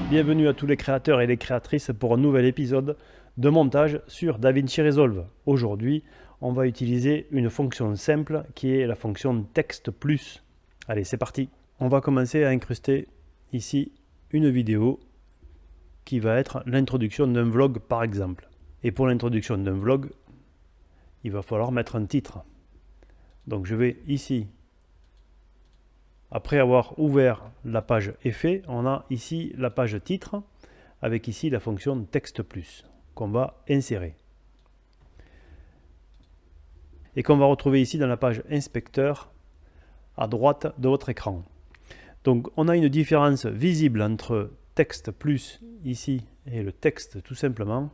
Bienvenue à tous les créateurs et les créatrices pour un nouvel épisode de montage sur DaVinci Resolve. Aujourd'hui, on va utiliser une fonction simple qui est la fonction texte plus. Allez, c'est parti. On va commencer à incruster ici une vidéo qui va être l'introduction d'un vlog par exemple. Et pour l'introduction d'un vlog, il va falloir mettre un titre. Donc je vais ici, après avoir ouvert la page effet, on a ici la page titre avec ici la fonction texte plus qu'on va insérer et qu'on va retrouver ici dans la page inspecteur à droite de votre écran. Donc on a une différence visible entre texte plus ici et le texte tout simplement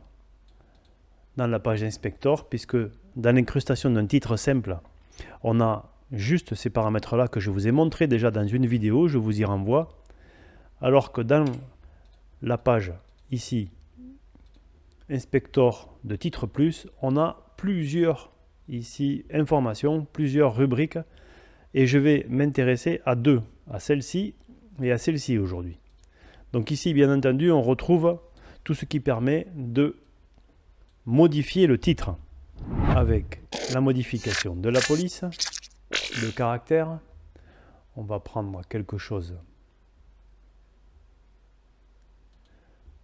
dans la page inspecteur, puisque dans l'incrustation d'un titre simple, on a juste ces paramètres là que je vous ai montré déjà dans une vidéo, je vous y renvoie, alors que dans la page ici inspecteur de titre plus, on a plusieurs ici informations, plusieurs rubriques, et je vais m'intéresser à deux, à celle-ci et à celle-ci aujourd'hui. Donc ici bien entendu on retrouve tout ce qui permet de modifier le titre avec la modification de la police, de caractère. On va prendre quelque chose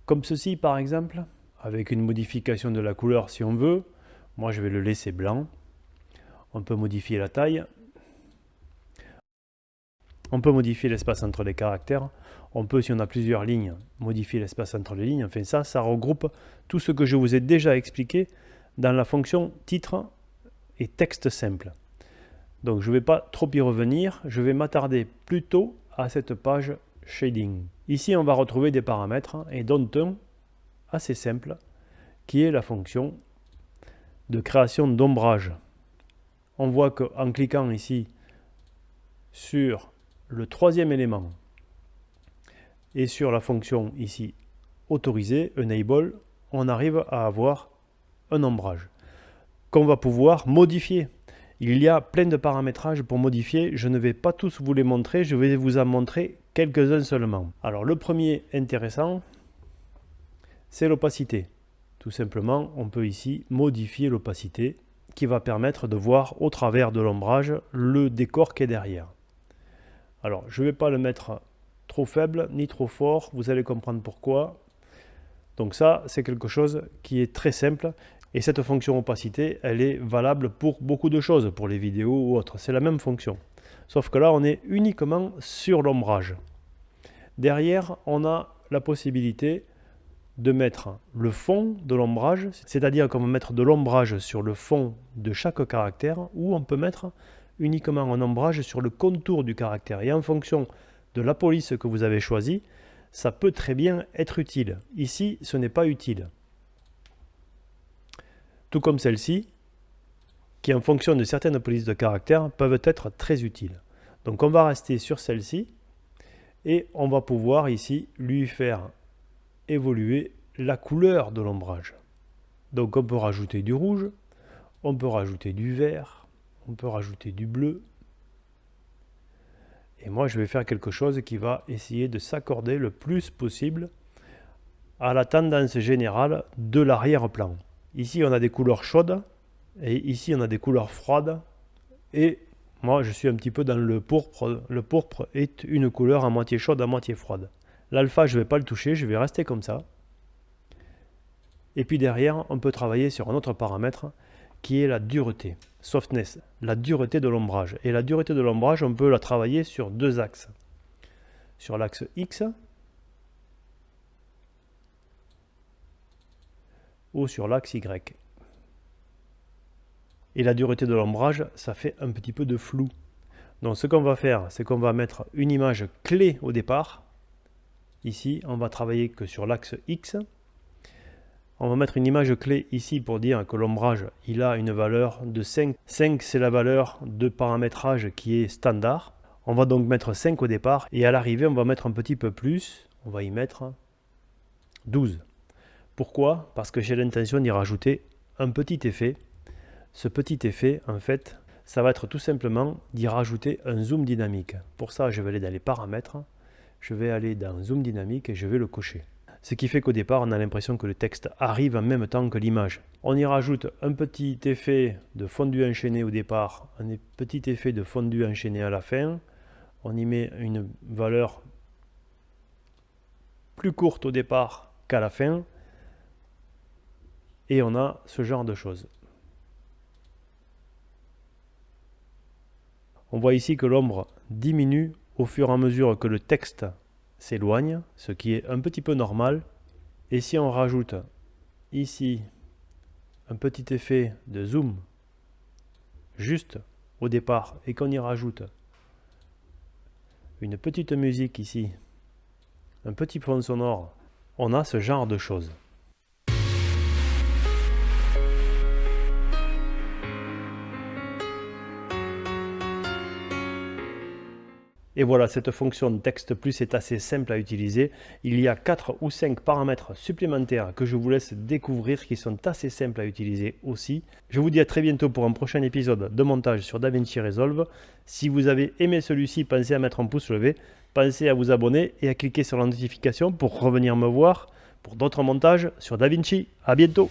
comme ceci par exemple, avec une modification de la couleur si on veut. Moi je vais le laisser blanc. On peut modifier la taille. On peut modifier l'espace entre les caractères. On peut, si on a plusieurs lignes, modifier l'espace entre les lignes. Enfin ça regroupe tout ce que je vous ai déjà expliqué dans la fonction titre et texte simple. Donc je ne vais pas trop y revenir, je vais m'attarder plutôt à cette page shading. Ici on va retrouver des paramètres et dont un assez simple qui est la fonction de création d'ombrage. On voit qu'en cliquant ici sur le troisième élément et sur la fonction ici autorisée, enable, on arrive à avoir un ombrage qu'on va pouvoir modifier. Il y a plein de paramétrages pour modifier, je ne vais pas tous vous les montrer, je vais vous en montrer quelques-uns seulement. Alors le premier intéressant, c'est l'opacité. Tout simplement, on peut ici modifier l'opacité qui va permettre de voir au travers de l'ombrage le décor qui est derrière. Alors je ne vais pas le mettre trop faible ni trop fort, vous allez comprendre pourquoi. Donc ça, c'est quelque chose qui est très simple. Et cette fonction opacité, elle est valable pour beaucoup de choses, pour les vidéos ou autres. C'est la même fonction. Sauf que là, on est uniquement sur l'ombrage. Derrière, on a la possibilité de mettre le fond de l'ombrage, c'est-à-dire qu'on va mettre de l'ombrage sur le fond de chaque caractère, ou on peut mettre uniquement un ombrage sur le contour du caractère. Et en fonction de la police que vous avez choisie, ça peut très bien être utile. Ici, ce n'est pas utile. Tout comme celle-ci, qui en fonction de certaines polices de caractère peuvent être très utiles. Donc on va rester sur celle-ci et on va pouvoir ici lui faire évoluer la couleur de l'ombrage. Donc on peut rajouter du rouge, on peut rajouter du vert, on peut rajouter du bleu. Et moi je vais faire quelque chose qui va essayer de s'accorder le plus possible à la tendance générale de l'arrière-plan. Ici, on a des couleurs chaudes et ici, on a des couleurs froides. Et moi, je suis un petit peu dans le pourpre. Le pourpre est une couleur à moitié chaude, à moitié froide. L'alpha, je ne vais pas le toucher, je vais rester comme ça. Et puis derrière, on peut travailler sur un autre paramètre qui est la dureté, softness, la dureté de l'ombrage. Et la dureté de l'ombrage, on peut la travailler sur deux axes. Sur l'axe X, ou sur l'axe Y. Et la dureté de l'ombrage, ça fait un petit peu de flou. Donc ce qu'on va faire, c'est qu'on va mettre une image clé au départ. Ici, on va travailler que sur l'axe X. On va mettre une image clé ici pour dire que l'ombrage, il a une valeur de 5. 5, c'est la valeur de paramétrage qui est standard. On va donc mettre 5 au départ et à l'arrivée, on va mettre un petit peu plus. On va y mettre 12. Pourquoi? Parce que j'ai l'intention d'y rajouter un petit effet. Ce petit effet, en fait, ça va être tout simplement d'y rajouter un zoom dynamique. Pour ça, je vais aller dans les paramètres, je vais aller dans Zoom dynamique et je vais le cocher. Ce qui fait qu'au départ, on a l'impression que le texte arrive en même temps que l'image. On y rajoute un petit effet de fondu enchaîné au départ, un petit effet de fondu enchaîné à la fin. On y met une valeur plus courte au départ qu'à la fin. Et on a ce genre de choses. On voit ici que l'ombre diminue au fur et à mesure que le texte s'éloigne, ce qui est un petit peu normal. Et si on rajoute ici un petit effet de zoom juste au départ et qu'on y rajoute une petite musique ici, un petit fond sonore, on a ce genre de choses. Et voilà, cette fonction texte plus est assez simple à utiliser. Il y a 4 ou 5 paramètres supplémentaires que je vous laisse découvrir qui sont assez simples à utiliser aussi. Je vous dis à très bientôt pour un prochain épisode de montage sur DaVinci Resolve. Si vous avez aimé celui-ci, pensez à mettre un pouce levé, pensez à vous abonner et à cliquer sur la notification pour revenir me voir pour d'autres montages sur DaVinci. À bientôt!